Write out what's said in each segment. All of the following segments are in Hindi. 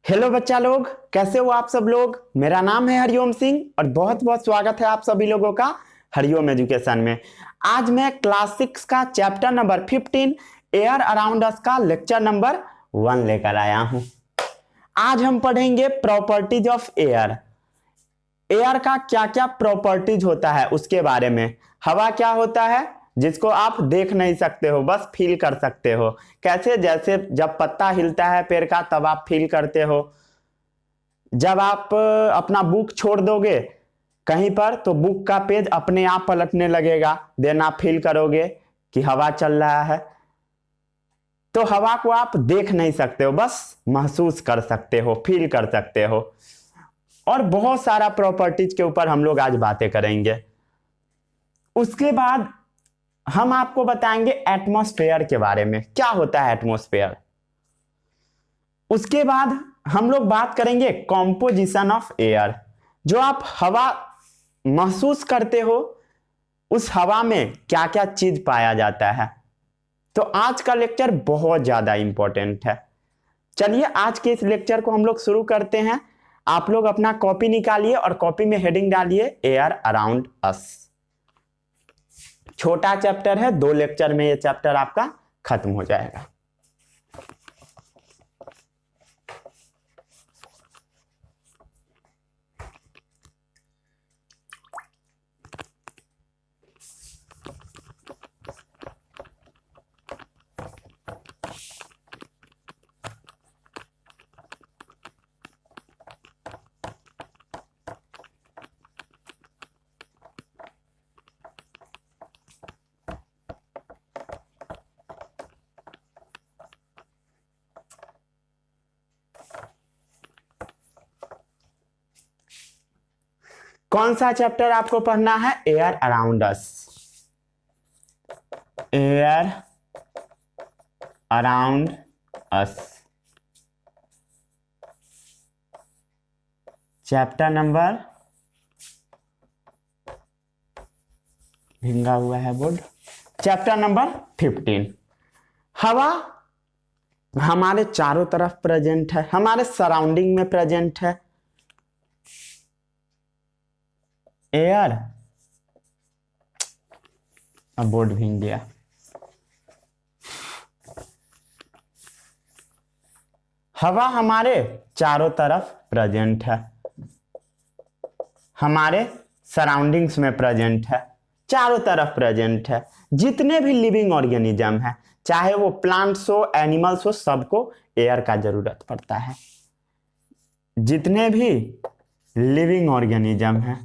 हेलो बच्चा लोग, कैसे हो आप सब लोग। मेरा नाम है हरिओम सिंह और बहुत बहुत स्वागत है आप सभी लोगों का हरिओम एजुकेशन में। आज मैं क्लास 6 का चैप्टर नंबर 15 एयर अराउंड अस का लेक्चर नंबर 1 लेकर आया हूं। आज हम पढ़ेंगे प्रॉपर्टीज ऑफ एयर। एयर का क्या क्या प्रॉपर्टीज होता है उसके बारे में। हवा क्या होता है जिसको आप देख नहीं सकते हो, बस फील कर सकते हो। कैसे? जैसे जब पत्ता हिलता है पेड़ का तब आप फील करते हो। जब आप अपना बुक छोड़ दोगे कहीं पर तो बुक का पेज अपने आप पलटने लगेगा, देन आप फील करोगे कि हवा चल रहा है। तो हवा को आप देख नहीं सकते हो, बस महसूस कर सकते हो, फील कर सकते हो। और बहुत सारा प्रॉपर्टीज के ऊपर हम लोग आज बातें करेंगे। उसके बाद हम आपको बताएंगे एटमॉस्फेयर के बारे में, क्या होता है एटमॉस्फेयर। उसके बाद हम लोग बात करेंगे कॉम्पोजिशन ऑफ एयर। जो आप हवा महसूस करते हो उस हवा में क्या क्या चीज पाया जाता है। तो आज का लेक्चर बहुत ज्यादा इंपॉर्टेंट है। चलिए आज के इस लेक्चर को हम लोग शुरू करते हैं। आप लोग अपना कॉपी निकालिए और कॉपी में हेडिंग डालिए एयर अराउंड अस। छोटा चैप्टर है, 2 लेक्चर में ये चैप्टर आपका खत्म हो जाएगा। कौन सा चैप्टर आपको पढ़ना है? Air around us. Air around us chapter number, भिंगा हुआ है बोर्ड, चैप्टर नंबर 15। हवा हमारे चारों तरफ प्रेजेंट है, हमारे सराउंडिंग में प्रेजेंट है। एयर, अब बोर्ड भींग गया। हवा हमारे चारों तरफ प्रेजेंट है, हमारे सराउंडिंग्स में प्रेजेंट है, चारों तरफ प्रेजेंट है। जितने भी लिविंग ऑर्गेनिज्म है, चाहे वो प्लांट्स हो, एनिमल्स हो, सबको एयर का जरूरत पड़ता है। जितने भी लिविंग ऑर्गेनिज्म है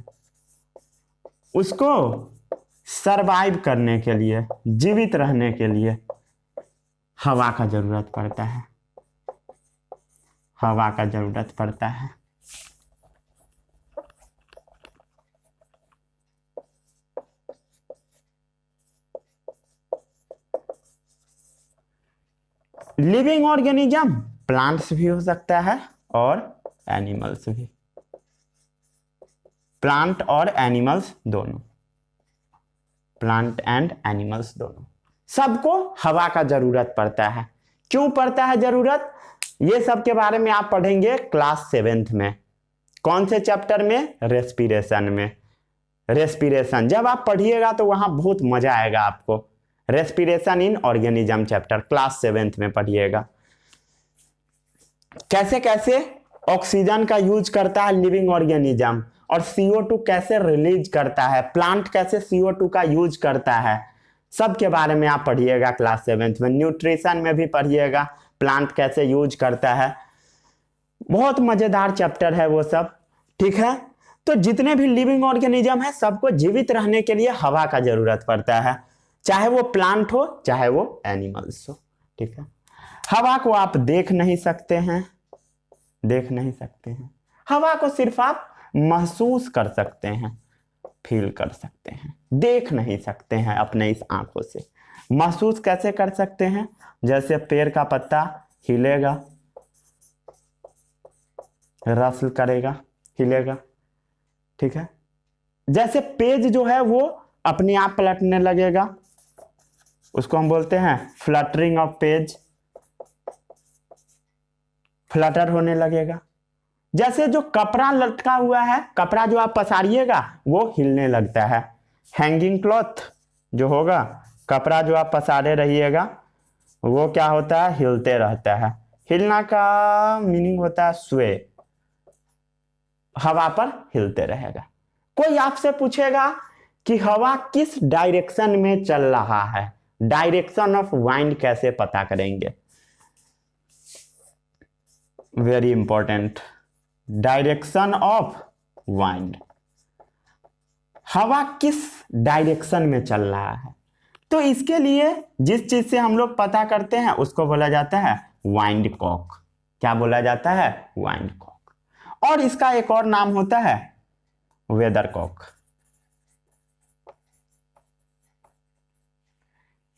उसको सरवाइव करने के लिए, जीवित रहने के लिए हवा का जरूरत पड़ता है, हवा का जरूरत पड़ता है। लिविंग ऑर्गेनिज्म प्लांट्स भी हो सकता है और एनिमल्स भी, प्लांट और एनिमल्स दोनों, प्लांट एंड एनिमल्स दोनों, सबको हवा का जरूरत पड़ता है। क्यों पड़ता है जरूरत, ये सब के बारे में आप पढ़ेंगे क्लास 7th में। कौन से चैप्टर में? रेस्पिरेशन में। रेस्पिरेशन जब आप पढ़िएगा तो वहां बहुत मजा आएगा आपको। Respiration in organism chapter class 7th में पढ़िएगा। कैसे कैसे ऑक्सीजन का यूज करता है लिविंग ऑर्गेनिज्म और CO2 कैसे रिलीज करता है, प्लांट कैसे CO2 का यूज करता है, सब के बारे में आप पढ़िएगा क्लास 7th में। न्यूट्रिशन में भी पढ़िएगा, प्लांट कैसे यूज करता है। बहुत मजेदार चैप्टर है वो सब, ठीक है। तो जितने भी लिविंग ऑर्गेनिज्म है सबको जीवित रहने के लिए हवा का जरूरत पड़ता है, चाहे वो प्लांट हो चाहे वो एनिमल्स हो, ठीक है। हवा को आप देख नहीं सकते हैं, देख नहीं सकते हैं, हवा को सिर्फ आप महसूस कर सकते हैं, फील कर सकते हैं, देख नहीं सकते हैं अपने इस आंखों से। महसूस कैसे कर सकते हैं? जैसे पेड़ का पत्ता हिलेगा, रसल करेगा, हिलेगा, ठीक है। जैसे पेज जो है वो अपने आप पलटने लगेगा, उसको हम बोलते हैं फ्लटरिंग ऑफ पेज। फ्लटर होने लगेगा। जैसे जो कपड़ा लटका हुआ है, कपड़ा जो आप पसारिएगा वो हिलने लगता है। हैंगिंग क्लॉथ जो होगा, कपड़ा जो आप पसारे रहिएगा वो क्या होता है, हिलते रहता है। हिलना का मीनिंग होता है स्वे, हवा पर हिलते रहेगा। कोई आपसे पूछेगा कि हवा किस डायरेक्शन में चल रहा है, डायरेक्शन ऑफ वाइंड कैसे पता करेंगे? Very important, direction of wind, हवा किस डायरेक्शन में चल रहा है। तो इसके लिए जिस चीज से हम लोग पता करते हैं उसको बोला जाता है वाइंड कॉक। क्या बोला जाता है? Wind cock. और इसका एक और नाम होता है वेदर कॉक।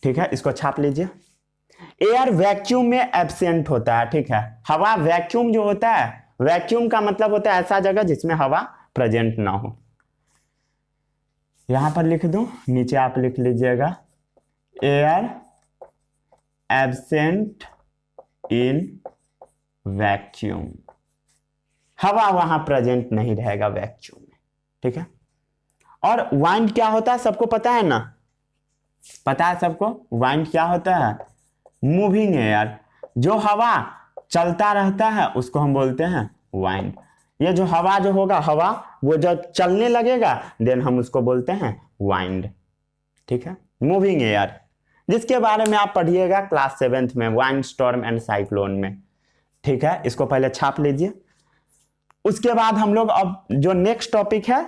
ठीक है, इसको छाप लीजिए। एयर वैक्यूम में एब्सेंट होता है। ठीक है, हवा वैक्यूम जो होता है, वैक्यूम का मतलब होता है ऐसा जगह जिसमें हवा प्रेजेंट ना हो। यहां पर लिख दूं, नीचे आप लिख लीजिएगा एयर एब्सेंट इन वैक्यूम, हवा वहां प्रेजेंट नहीं रहेगा वैक्यूम में। ठीक है, और वाइंड क्या होता है सबको पता है ना? पता है सबको वाइंड क्या होता है? मूविंग एयर, जो हवा चलता रहता है उसको हम बोलते हैं वाइंड। ये जो हवा जो होगा, हवा वो जब चलने लगेगा देन हम उसको बोलते हैं वाइंड। ठीक है, मूविंग एयर, जिसके बारे में आप पढ़िएगा क्लास 7th में, वाइंड, स्टॉर्म एंड साइक्लोन में। ठीक है, इसको पहले छाप लीजिए। उसके बाद हम लोग अब जो नेक्स्ट टॉपिक है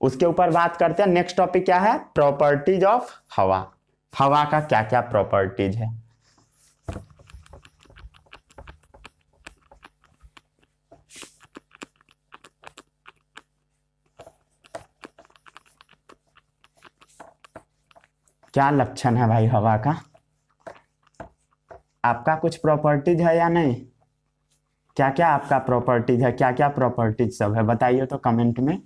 उसके ऊपर बात करते हैं। नेक्स्ट टॉपिक क्या है? प्रॉपर्टीज ऑफ हवा। हवा का क्या क्या प्रॉपर्टीज है। क्या लक्षण है भाई हवा का? आपका कुछ प्रॉपर्टीज है या नहीं? क्या क्या आपका प्रॉपर्टीज है, क्या क्या प्रॉपर्टीज सब है बताइए तो कमेंट में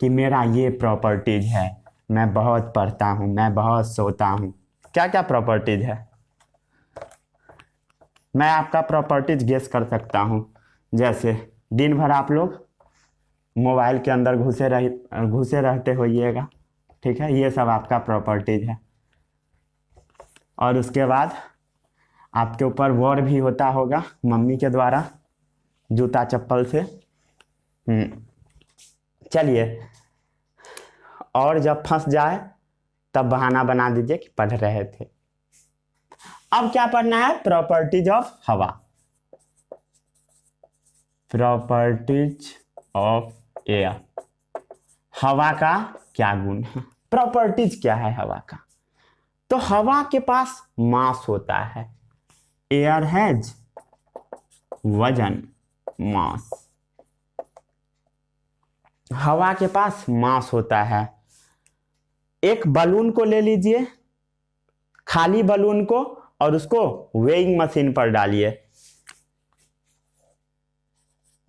कि मेरा ये प्रॉपर्टीज है, मैं बहुत पढ़ता हूं, मैं बहुत सोता हूं। क्या क्या प्रॉपर्टीज है? मैं आपका प्रॉपर्टीज गेस कर सकता हूं। जैसे दिन भर आप लोग मोबाइल के अंदर घुसे रहते होइएगा। ठीक है, ये सब आपका प्रॉपर्टीज है। और उसके बाद आपके ऊपर वॉर भी होता होगा मम्मी के द्वारा जूता चप्पल से। चलिए, और जब फंस जाए तब बहाना बना दीजिए कि पढ़ रहे थे। अब क्या पढ़ना है? प्रॉपर्टीज ऑफ हवा। प्रॉपर्टीज ऑफ एयर, हवा का क्या गुण है? प्रॉपर्टीज क्या है हवा का? तो हवा के पास मास होता है। एयर हैज वजन, मास। हवा के पास मास होता है। एक बलून को ले लीजिए, खाली बलून को, और उसको वेइंग मशीन पर डालिए।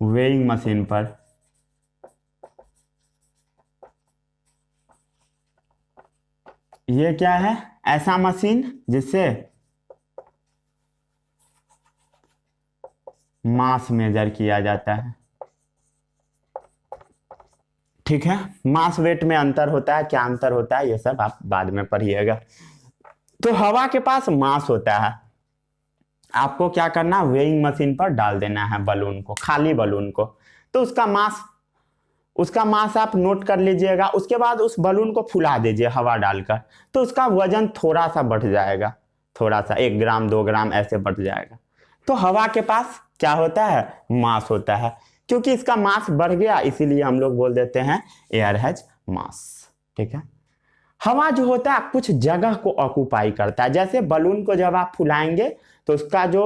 वेइंग मशीन पर ये क्या है? ऐसा मशीन जिससे मास मेजर किया जाता है। ठीक है, मास वेट में अंतर होता है, क्या अंतर होता है ये सब आप बाद में पढ़िएगा। तो हवा के पास मास होता है, आपको क्या करना, वेइंग मशीन पर डाल देना है बलून को, खाली बलून को। तो उसका मास आप नोट कर लीजिएगा। उसके बाद उस बलून को फुला दीजिए हवा डालकर, तो उसका वजन थोड़ा सा बढ़ जाएगा, थोड़ा सा 1 ग्राम 2 ग्राम ऐसे बढ़ जाएगा। तो हवा के पास क्या होता है? मास होता है। क्योंकि इसका मास बढ़ गया इसीलिए हम लोग बोल देते हैं एयर हैज मास। ठीक है, हवा जो होता है कुछ जगह को ऑक्यूपाई करता है। जैसे बलून को जब आप फुलाएंगे तो उसका जो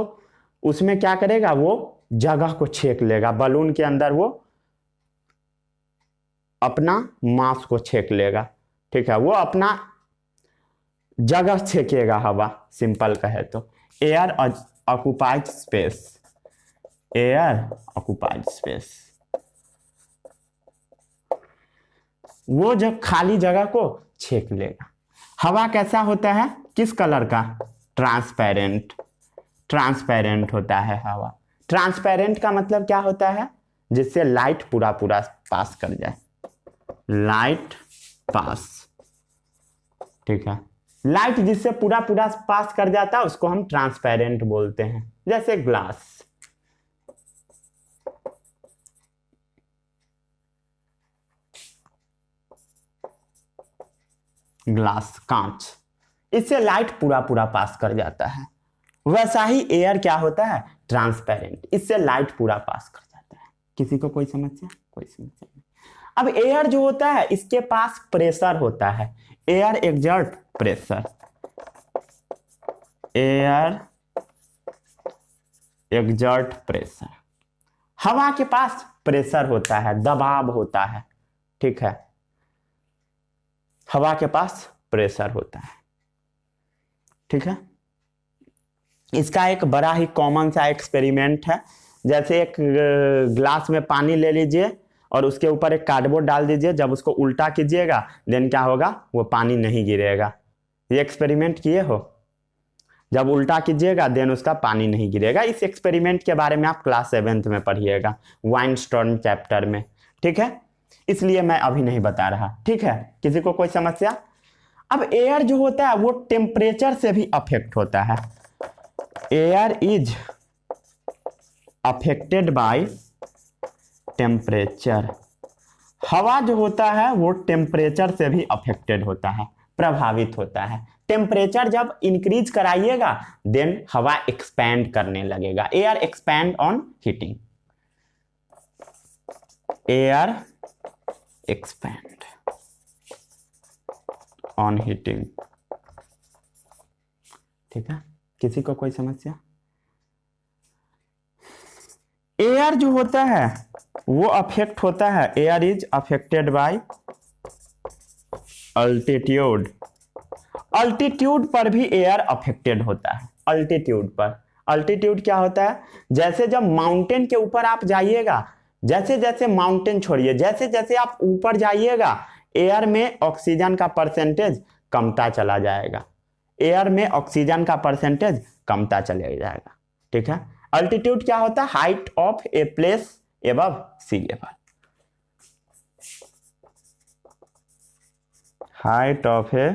उसमें क्या करेगा, वो जगह को छेक लेगा। बलून के अंदर वो अपना मास को छेक लेगा। ठीक है, वो अपना जगह छेकेगा हवा, सिंपल कहे तो। Air occupied space, air occupied space, वो जब खाली जगह को छेक लेगा। हवा कैसा होता है, किस कलर का? ट्रांसपेरेंट, ट्रांसपेरेंट होता है हवा। ट्रांसपेरेंट का मतलब क्या होता है? जिससे लाइट पूरा पूरा पास कर जाए, लाइट पास, ठीक है। लाइट जिससे पूरा पूरा पास कर जाता है उसको हम ट्रांसपेरेंट बोलते हैं, जैसे ग्लास। ग्लास, कांच, इससे लाइट पूरा पूरा पास कर जाता है। वैसा ही एयर क्या होता है? ट्रांसपेरेंट, इससे लाइट पूरा पास कर जाता है। किसी को कोई समस्या? कोई समस्या नहीं। अब एयर जो होता है इसके पास प्रेशर होता है, air exert pressure, air exert pressure. हवा के पास प्रेशर होता है, दबाव होता है, ठीक है। हवा के पास प्रेशर होता है, ठीक है। इसका एक बड़ा ही कॉमन सा एक्सपेरिमेंट है। जैसे एक ग्लास में पानी ले लीजिए और उसके ऊपर एक कार्डबोर्ड डाल दीजिए, जब उसको उल्टा कीजिएगा देन क्या होगा? वो पानी नहीं गिरेगा। ये एक्सपेरिमेंट किए हो? जब उल्टा कीजिएगा देन उसका पानी नहीं गिरेगा। इस एक्सपेरिमेंट के बारे में आप क्लास 7th में पढ़िएगा, वाइनस्टोन चैप्टर में, ठीक है। इसलिए मैं अभी नहीं बता रहा, ठीक है। किसी को कोई समस्या? अब एयर जो होता है वो टेम्परेचर से भी अफेक्ट होता है। Air is affected by temperature. हवा जो होता है वो टेम्परेचर से भी अफेक्टेड होता है, प्रभावित होता है। टेम्परेचर जब इंक्रीज कराइएगा देन हवा एक्सपैंड करने लगेगा। Air expand on heating, air expand on heating, ठीक है। किसी को कोई समस्या? एयर जो होता है वो अफेक्ट होता है, air is affected by altitude. Altitude पर भी एयर अफेक्टेड होता है। अल्टीट्यूड पर, अल्टीट्यूड क्या होता है? जैसे जब माउंटेन के ऊपर आप जाइएगा, जैसे जैसे माउंटेन छोड़िए, जैसे जैसे आप ऊपर जाइएगा एयर में ऑक्सीजन का परसेंटेज कमता चला जाएगा, एयर में ऑक्सीजन का परसेंटेज कमता चला जाएगा, ठीक है। अल्टीट्यूड क्या होता है? Height of a place above sea level, height of a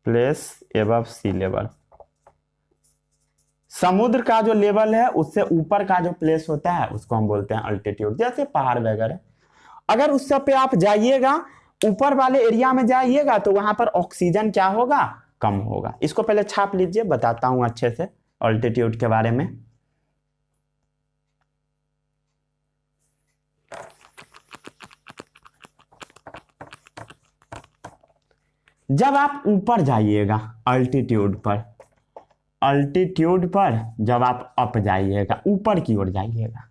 place above sea level. समुद्र का जो लेवल है उससे ऊपर का जो प्लेस होता है उसको हम बोलते हैं अल्टीट्यूड, जैसे पहाड़ वगैरह। अगर उस सब पे आप जाइएगा, ऊपर वाले एरिया में जाइएगा तो वहां पर ऑक्सीजन क्या होगा? कम होगा। इसको पहले छाप लीजिए, बताता हूं अच्छे से अल्टीट्यूड के बारे में। जब आप ऊपर जाइएगा अल्टीट्यूड पर, अल्टीट्यूड पर जब आप अप जाइएगा, ऊपर की ओर जाइएगा,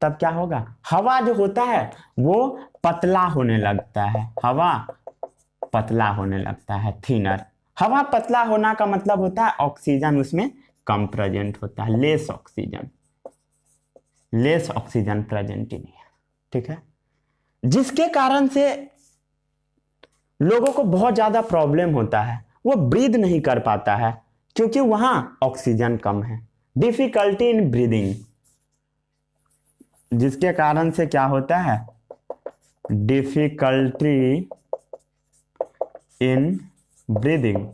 तब क्या होगा? हवा जो होता है वो पतला होने लगता है, हवा पतला होने लगता है, थिनर। हवा पतला होना का मतलब होता है ऑक्सीजन उसमें कम प्रेजेंट होता है, less oxygen, less oxygen present in air, ठीक है। जिसके कारण से लोगों को बहुत ज्यादा प्रॉब्लम होता है, वो ब्रीद नहीं कर पाता है क्योंकि वहां ऑक्सीजन कम है। डिफिकल्टी इन ब्रीदिंग, जिसके कारण से क्या होता है? डिफिकल्टी इन ब्रीदिंग,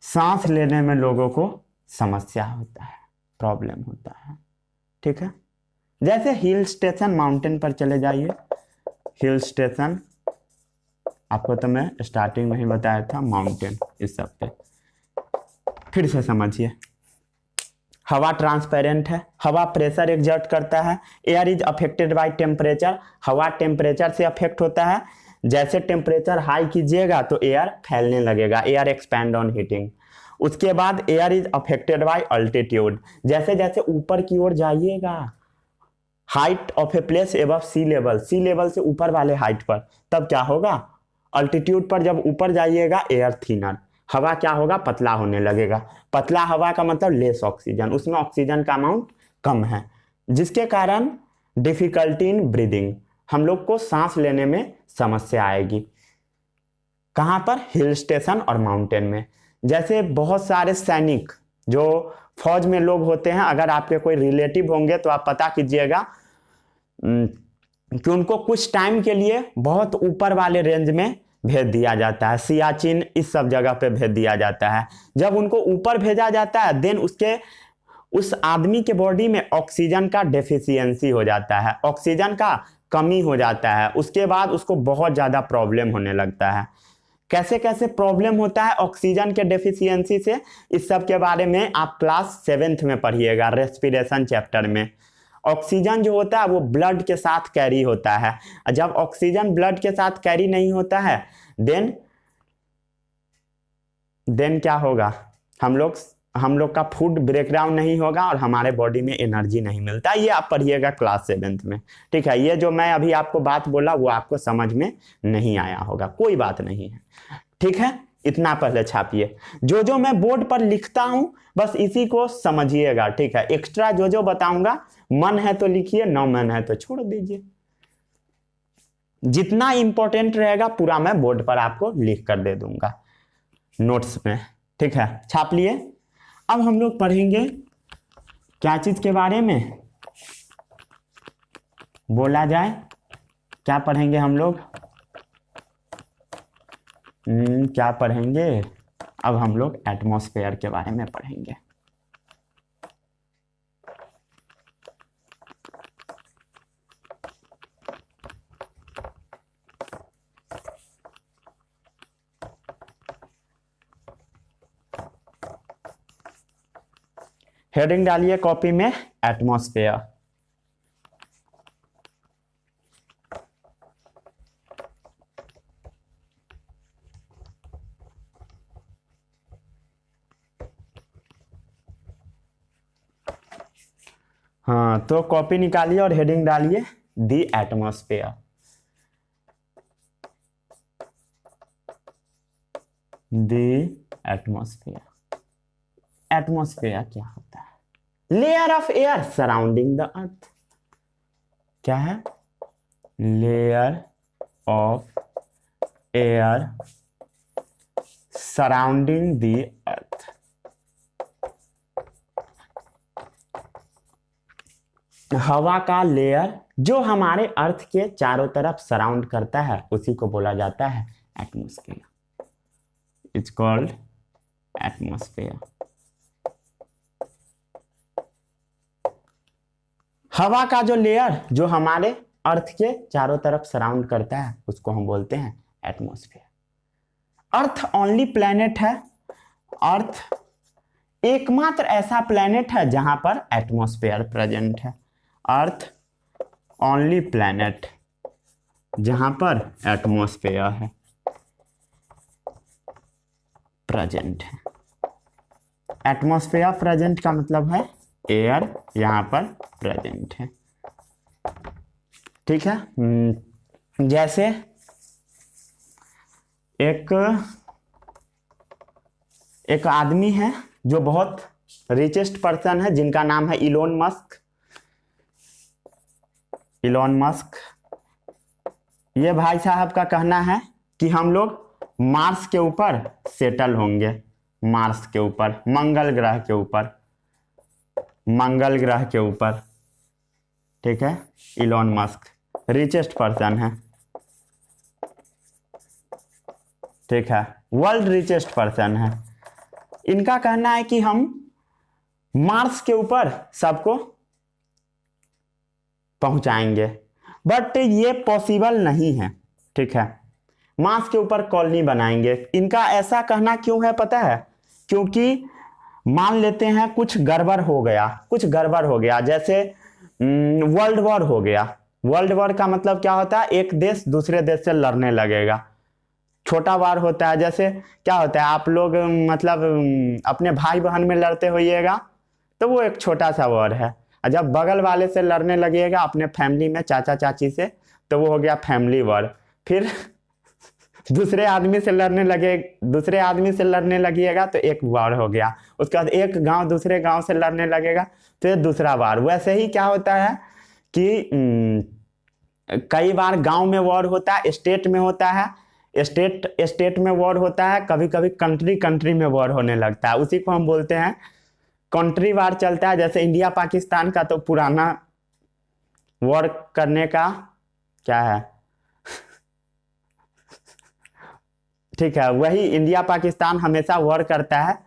सांस लेने में लोगों को समस्या होता है, प्रॉब्लम होता है, ठीक है। जैसे हिल स्टेशन, माउंटेन पर चले जाइए, हिल स्टेशन, आपको तो मैं स्टार्टिंग में ही बताया था, माउंटेन, इस सब पे फिर से समझिए। हवा ट्रांसपेरेंट है, हवा प्रेशर एक्सर्ट करता है। Air is affected by temperature, हवा टेम्परेचर से अफेक्ट होता है। जैसे टेम्परेचर हाई कीजिएगा तो एयर फैलने लगेगा, एयर एक्सपैंड ऑन हीटिंग। उसके बाद air is affected by altitude, जैसे जैसे ऊपर की ओर जाइएगा, height of a place above sea level, sea level से ऊपर वाले हाइट पर, तब क्या होगा? अल्टीट्यूड पर जब ऊपर जाइएगा एयर थिनर, हवा क्या होगा? पतला होने लगेगा। पतला हवा का मतलब लेस ऑक्सीजन, उसमें ऑक्सीजन का अमाउंट कम है, जिसके कारण डिफिकल्टी इन ब्रीदिंग, हम लोग को सांस लेने में समस्या आएगी। कहां पर? हिल स्टेशन और माउंटेन में। जैसे बहुत सारे सैनिक जो फौज में लोग होते हैं, अगर आपके कोई रिलेटिव होंगे तो आप पता कीजिएगा कि उनको कुछ टाइम के लिए बहुत ऊपर वाले रेंज में भेज दिया जाता है, सियाचिन इस सब जगह पे भेज दिया जाता है। जब उनको ऊपर भेजा जाता है देन उस आदमी के बॉडी में ऑक्सीजन का डेफिशिएंसी हो जाता है, ऑक्सीजन का कमी हो जाता है। उसके बाद उसको बहुत ज़्यादा प्रॉब्लम होने लगता है। कैसे कैसे प्रॉब्लम होता है ऑक्सीजन के डेफिशिएंसी से, इस सब के बारे में आप क्लास 7th में पढ़िएगा, रेस्पिरेशन चैप्टर में। ऑक्सीजन जो होता है वो ब्लड के साथ कैरी होता है। जब ऑक्सीजन ब्लड के साथ कैरी नहीं होता है देन क्या होगा, हम लोग का फूड ब्रेकडाउन नहीं होगा और हमारे बॉडी में एनर्जी नहीं मिलता। ये आप पढ़िएगा क्लास 7th में, ठीक है। ये जो मैं अभी आपको बात बोला वो आपको समझ में नहीं आया होगा, कोई बात नहीं है, ठीक है। इतना पहले छापिए। जो मैं बोर्ड पर लिखता हूं बस इसी को समझिएगा, ठीक है। एक्स्ट्रा जो बताऊंगा मन है तो लिखिए, न मन है तो छोड़ दीजिए। जितना इंपॉर्टेंट रहेगा पूरा मैं बोर्ड पर आपको लिख कर दे दूंगा नोट्स में, ठीक है। छाप लिए। अब हम लोग पढ़ेंगे क्या चीज के बारे में बोला जाए, क्या पढ़ेंगे हम लोग, क्या पढ़ेंगे। अब हम लोग एटमॉस्फेयर के बारे में पढ़ेंगे। हेडिंग डालिए कॉपी में, एटमॉस्फेयर। हाँ, तो कॉपी निकालिए और हेडिंग डालिए दी एटमॉस्फेयर। दी एटमॉस्फेयर। एटमॉस्फेयर क्या होता है? Layer of air surrounding the earth. क्या है? Layer of air surrounding the earth. हवा का लेयर जो हमारे अर्थ के चारों तरफ सराउंड करता है उसी को बोला जाता है एटमॉस्फेयर। It's called atmosphere. हवा का जो लेयर जो हमारे अर्थ के चारों तरफ सराउंड करता है उसको हम बोलते हैं एटमॉस्फेयर। अर्थ ओनली प्लेनेट है, अर्थ एकमात्र ऐसा प्लेनेट है जहां पर एटमॉस्फेयर प्रेजेंट है। अर्थ ओनली प्लेनेट जहां पर एटमॉस्फेयर है प्रेजेंट है। एटमॉस्फेयर प्रेजेंट का मतलब है एयर यहां पर प्रेजेंट है, ठीक है। जैसे एक आदमी है जो बहुत रिचेस्ट पर्सन है जिनका नाम है इलोन मस्क। ये भाई साहब का कहना है कि हम लोग मार्स के ऊपर सेटल होंगे, मार्स के ऊपर, मंगल ग्रह के ऊपर, ठीक है। इलोन मस्क रिचेस्ट पर्सन है, ठीक है, वर्ल्ड रिचेस्ट पर्सन है। इनका कहना है कि हम मार्स के ऊपर सबको पहुंचाएंगे, बट ये पॉसिबल नहीं है, ठीक है। मार्स के ऊपर कॉलोनी बनाएंगे। इनका ऐसा कहना क्यों है पता है? क्योंकि मान लेते हैं कुछ गड़बड़ हो गया, जैसे वर्ल्ड वॉर हो गया। वर्ल्ड वॉर का मतलब क्या होता है? एक देश दूसरे देश से लड़ने लगेगा। छोटा वार होता है, जैसे क्या होता है, आप लोग मतलब अपने भाई बहन में लड़ते होइएगा तो वो एक छोटा सा वॉर है। और जब बगल वाले से लड़ने लगेगा अपने फैमिली में, चाचा चाची से, तो वो हो गया फैमिली वॉर। फिर दूसरे आदमी से लड़ने लगेगा तो एक वार हो गया। उसके बाद एक गांव दूसरे गांव से लड़ने लगेगा तो ये दूसरा वार। वैसे ही क्या होता है कि कई बार गांव में वॉर होता है, स्टेट में होता है, स्टेट में वॉर होता है, कभी कभी कंट्री में वॉर होने लगता है। उसी को हम बोलते हैं कंट्री वार चलता है, जैसे इंडिया पाकिस्तान का तो पुराना वॉर करने का क्या है ठीक है, वही इंडिया पाकिस्तान हमेशा वॉर करता है।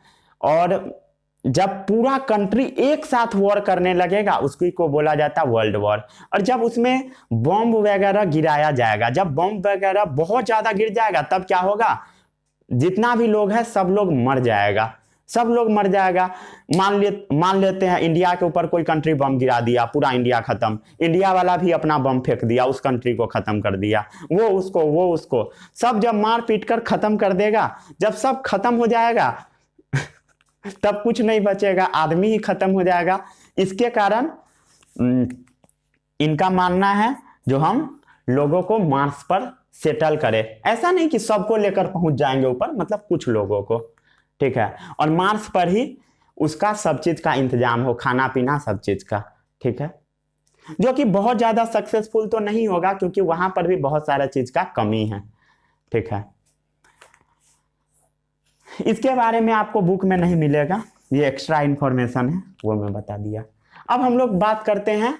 और जब पूरा कंट्री एक साथ वॉर करने लगेगा उसकी को बोला जाता है वर्ल्ड वॉर। और जब उसमें बॉम्ब वगैरह गिराया जाएगा, जब बॉम्ब वगैरह बहुत ज्यादा गिर जाएगा तब क्या होगा, जितना भी लोग है सब लोग मर जाएगा, सब लोग मर जाएगा। मान लेते हैं इंडिया के ऊपर कोई कंट्री बम गिरा दिया, पूरा इंडिया खत्म, इंडिया वाला भी अपना बम फेंक दिया, उस कंट्री को खत्म कर दिया, वो उसको सब जब मार पीट कर खत्म कर देगा, जब सब खत्म हो जाएगा तब कुछ नहीं बचेगा, आदमी ही खत्म हो जाएगा। इसके कारण इनका मानना है जो हम लोगों को मार्स पर सेटल करें, ऐसा नहीं कि सबको लेकर पहुंच जाएंगे ऊपर, मतलब कुछ लोगों को, ठीक है। और मार्स पर ही उसका सब चीज का इंतजाम हो, खाना पीना सब चीज का, ठीक है। जो कि बहुत ज्यादा सक्सेसफुल तो नहीं होगा क्योंकि वहां पर भी बहुत सारा चीज का कमी है, ठीक है। इसके बारे में आपको बुक में नहीं मिलेगा, ये एक्स्ट्रा इंफॉर्मेशन है, वो मैं बता दिया। अब हम लोग बात करते हैं,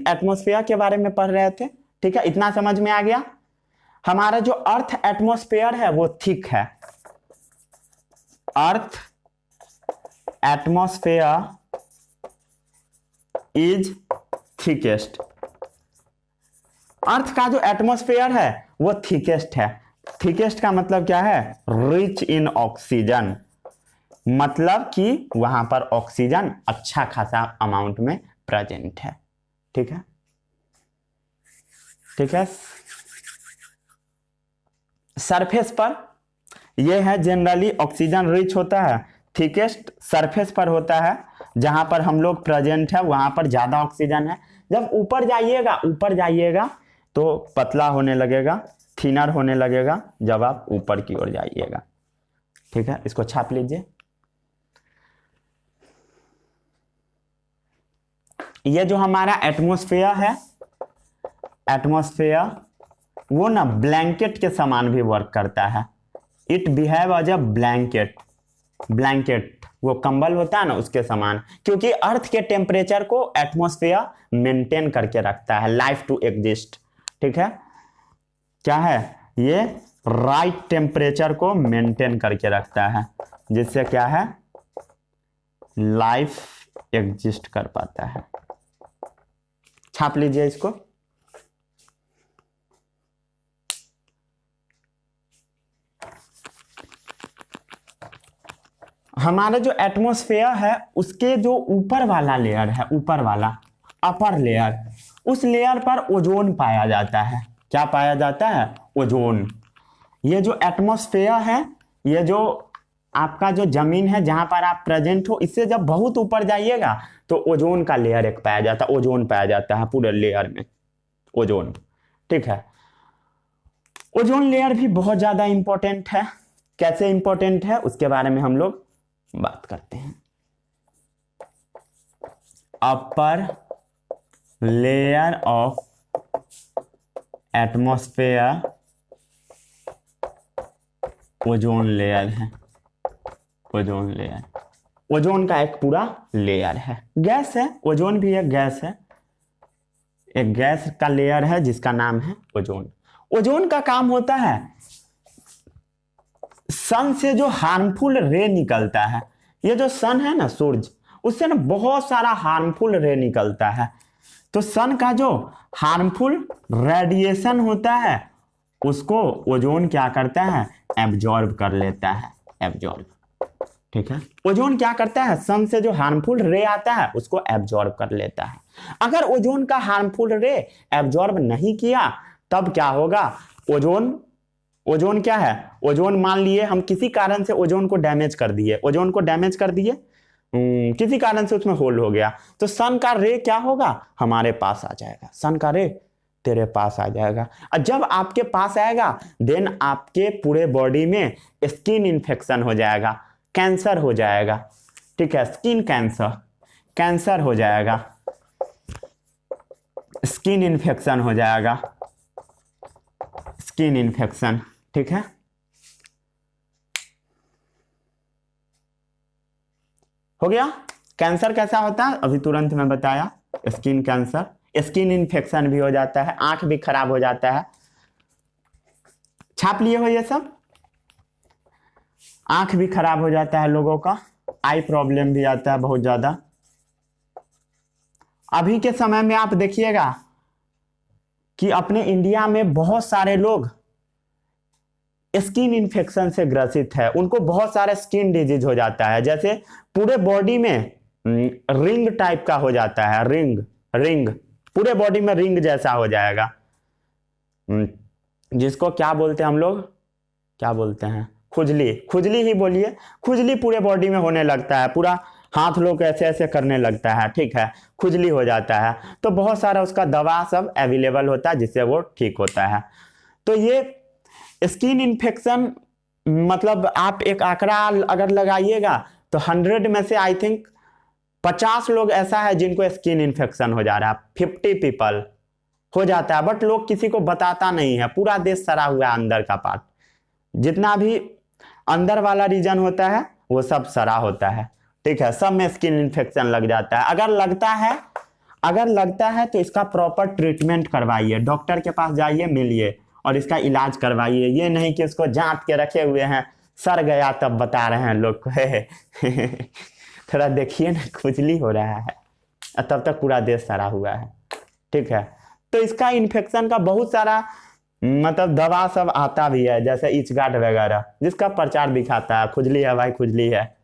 एटमॉस्फेयर के बारे में पढ़ रहे थे, ठीक है, इतना समझ में आ गया। हमारा जो अर्थ एटमॉस्फेयर है वो थिक है, अर्थ एटमॉस्फेयर इज थिकेस्ट, अर्थ का जो एटमॉस्फेयर है वो थिकेस्ट है। थिकेस्ट का मतलब क्या है, रिच इन ऑक्सीजन, मतलब कि वहां पर ऑक्सीजन अच्छा खासा अमाउंट में प्रेजेंट है, ठीक है, ठीक है। सरफेस पर यह है, जनरली ऑक्सीजन रिच होता है, थिकेस्ट सरफेस पर होता है, जहां पर हम लोग प्रेजेंट है वहां पर ज्यादा ऑक्सीजन है। जब ऊपर जाइएगा तो पतला होने लगेगा, थिनर होने लगेगा जब आप ऊपर की ओर जाइएगा, ठीक है। इसको छाप लीजिए। ये जो हमारा एटमॉस्फेयर है, एटमॉस्फेयर वो ना ब्लैंकेट के समान भी वर्क करता है, it behave as a blanket, blanket वो कंबल होता है ना उसके समान, क्योंकि अर्थ के टेम्परेचर को एटमॉस्फेयर मेंटेन करके रखता है, लाइफ टू एग्जिस्ट, ठीक है। क्या है ये, राइट टेम्परेचर को मेंटेन करके रखता है, जिससे क्या है लाइफ एग्जिस्ट कर पाता है। छाप लीजिए इसको। हमारा जो एटमॉस्फेयर है उसके जो ऊपर वाला लेयर है, ऊपर वाला अपर लेयर, उस लेयर पर ओजोन पाया जाता है। क्या पाया जाता है, ओजोन। ये जो एटमॉस्फेयर है, ये जो आपका जो जमीन है जहां पर आप प्रेजेंट हो, इससे जब बहुत ऊपर जाइएगा तो ओजोन का लेयर एक पाया जाता है, ओजोन पाया जाता है पूरे लेयर में, ओजोन, ठीक है। ओजोन लेयर भी बहुत ज्यादा इंपॉर्टेंट है। कैसे इंपॉर्टेंट है उसके बारे में हम लोग बात करते हैं। Upper layer of atmosphere ozone layer है, ओजोन लेयर, ओजोन का एक पूरा लेयर है, गैस है, ओजोन भी एक गैस है, एक गैस का लेयर है जिसका नाम है ओजोन। ओजोन का काम होता है, सन से जो हार्मफुल रे निकलता है, ये जो सन है ना, सूरज, उससे ना बहुत सारा हार्मफुल रे निकलता है, तो सन का जो हार्मफुल रेडिएशन होता है उसको ओजोन क्या करता है, एब्जॉर्ब कर लेता है, एब्जॉर्ब, ठीक है। ओजोन क्या करता है, सन से जो हार्मफुल रे आता है उसको एब्जॉर्ब कर लेता है। अगर ओजोन का हार्मफुल रे एब्जॉर्ब नहीं किया तब क्या होगा, ओजोन क्या है, ओजोन मान लिए हम किसी कारण से ओजोन को डैमेज कर दिए, ओजोन को डैमेज कर दिए, किसी कारण से उसमें होल हो गया, तो सन का रे क्या होगा, हमारे पास आ जाएगा, सन का रे तेरे पास आ जाएगा। और जब आपके पास आएगा देन आपके पूरे बॉडी में स्किन इन्फेक्शन हो जाएगा, कैंसर हो जाएगा, ठीक है, स्किन कैंसर, कैंसर हो जाएगा, स्किन इन्फेक्शन हो जाएगा, स्किन इन्फेक्शन, ठीक है। हो गया। कैंसर कैसा होता है अभी तुरंत मैं बताया, स्किन कैंसर, स्किन इन्फेक्शन भी हो जाता है, आंख भी खराब हो जाता है। छाप लिए हो ये सब। आंख भी खराब हो जाता है लोगों का, आई प्रॉब्लम भी आता है बहुत ज्यादा। अभी के समय में आप देखिएगा कि अपने इंडिया में बहुत सारे लोग स्किन इन्फेक्शन से ग्रसित है, उनको बहुत सारे स्किन डिजीज हो जाता है, जैसे पूरे बॉडी में रिंग टाइप का हो जाता है, रिंग रिंग पूरे बॉडी में रिंग जैसा हो जाएगा, जिसको क्या बोलते हैं हम लोग, क्या बोलते हैं, खुजली, खुजली ही बोलिए, खुजली पूरे बॉडी में होने लगता है, पूरा हाथ लोग ऐसे ऐसे करने लगता है, ठीक है, खुजली हो जाता है। तो बहुत सारा उसका दवा सब अवेलेबल होता है जिससे वो ठीक होता है। तो ये स्किन इन्फेक्शन मतलब आप एक आंकड़ा अगर लगाइएगा तो 100 में से आई थिंक 50 लोग ऐसा है जिनको स्किन इन्फेक्शन हो जा रहा है, 50 पीपल हो जाता है, बट लोग किसी को बताता नहीं है। पूरा देश सड़ा हुआ है, अंदर का पार्ट जितना भी अंदर वाला रीजन होता है वो सब सड़ा होता है, ठीक है, सब में स्किन इन्फेक्शन लग जाता है। अगर लगता है तो इसका प्रॉपर ट्रीटमेंट करवाइए, डॉक्टर के पास जाइए, मिलिए और इसका इलाज करवाइए। ये नहीं कि उसको जांच के रखे हुए हैं, सड़ गया तब बता रहे हैं लोग को थोड़ा देखिए ना, खुजली हो रहा है, तब तक पूरा देश सड़ा हुआ है, ठीक है। तो इसका इन्फेक्शन का बहुत सारा मतलब दवा सब आता भी है, जैसे इच गार्ड वगैरह, जिसका प्रचार दिखाता है, खुजली है भाई, खुजली है।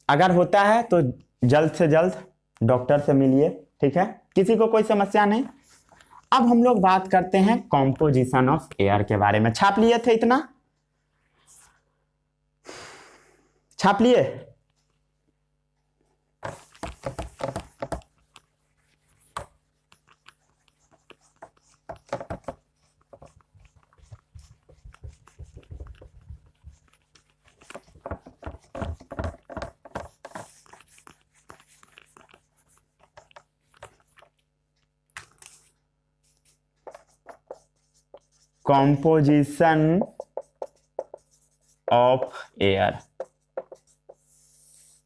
अगर होता है तो जल्द से जल्द डॉक्टर से मिलिए, ठीक है, किसी को कोई समस्या नहीं। अब हम लोग बात करते हैं कॉम्पोजिशन ऑफ एयर के बारे में। छाप लिए थे इतना, छाप लिए? Composition of air,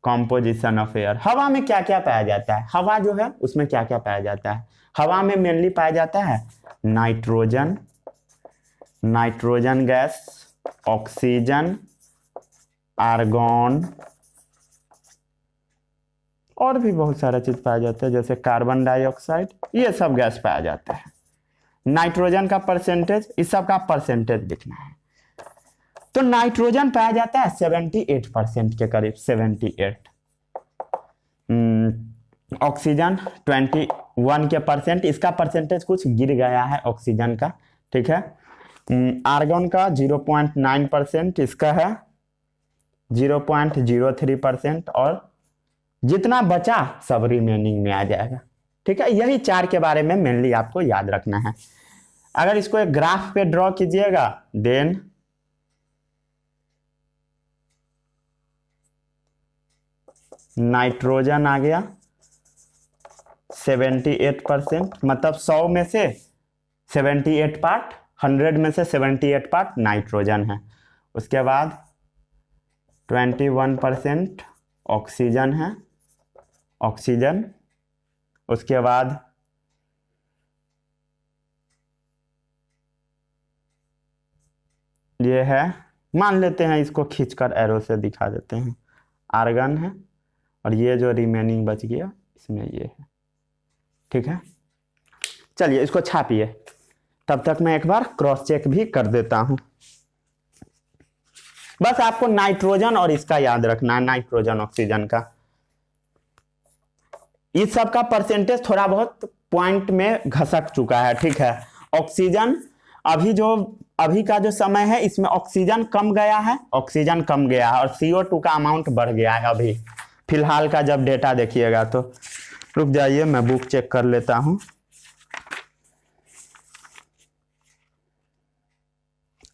composition of air. हवा में क्या क्या पाया जाता है? हवा जो है उसमें क्या क्या पाया जाता है? हवा में मेनली पाया जाता है nitrogen, nitrogen gas, oxygen, argon और भी बहुत सारा चीज पाया जाता है, जैसे कार्बन डाइऑक्साइड, ये सब गैस पाया जाता है। नाइट्रोजन का परसेंटेज, इस सब का परसेंटेज लिखना है। तो नाइट्रोजन पाया जाता है 78% के करीब, 78। ऑक्सीजन 21 के परसेंट, इसका परसेंटेज कुछ गिर गया है ऑक्सीजन का, ठीक है। आर्गन का 0.9%, इसका है 0.03%, और जितना बचा सब रिमेनिंग में आ जाएगा, ठीक है। यही चार के बारे में मेनली आपको याद रखना है। अगर इसको एक ग्राफ पे ड्रॉ कीजिएगा, देन नाइट्रोजन आ गया 78%, मतलब 100 में से 78 पार्ट, 100 में से 78 पार्ट नाइट्रोजन है। उसके बाद 21% ऑक्सीजन है, ऑक्सीजन। उसके बाद ये है, मान लेते हैं इसको खींचकर एरो से दिखा देते हैं, आर्गन है, और ये जो रिमेनिंग बच गया इसमें ये है, ठीक है। चलिए इसको छापिए, तब तक मैं एक बार क्रॉस चेक भी कर देता हूं। बस आपको नाइट्रोजन और इसका याद रखना है, नाइट्रोजन ऑक्सीजन का। इस सब का परसेंटेज थोड़ा बहुत पॉइंट में घसक चुका है, ठीक है। ऑक्सीजन अभी का जो समय है इसमें ऑक्सीजन कम गया है, ऑक्सीजन कम गया है, और CO2 का अमाउंट बढ़ गया है अभी फिलहाल का। जब डेटा देखिएगा तो रुक जाइए, मैं बुक चेक कर लेता हूं।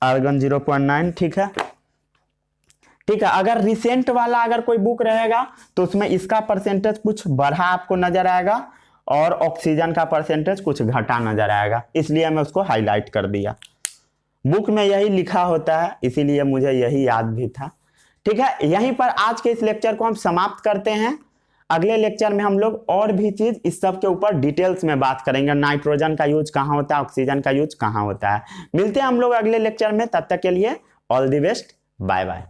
आर्गन 0.9, ठीक है, ठीक है। अगर रिसेंट वाला अगर कोई बुक रहेगा तो उसमें इसका परसेंटेज कुछ बढ़ा आपको नजर आएगा, और ऑक्सीजन का परसेंटेज कुछ घटा नजर आएगा, इसलिए मैं उसको हाईलाइट कर दिया। बुक में यही लिखा होता है, इसीलिए मुझे यही याद भी था, ठीक है, यहीं पर आज के इस लेक्चर को हम समाप्त करते हैं। अगले लेक्चर में हम लोग और भी चीज इस सब के ऊपर डिटेल्स में बात करेंगे, नाइट्रोजन का यूज कहाँ होता है, ऑक्सीजन का यूज कहाँ होता है। मिलते हैं हम लोग अगले लेक्चर में, तब तक के लिए all the best, bye bye.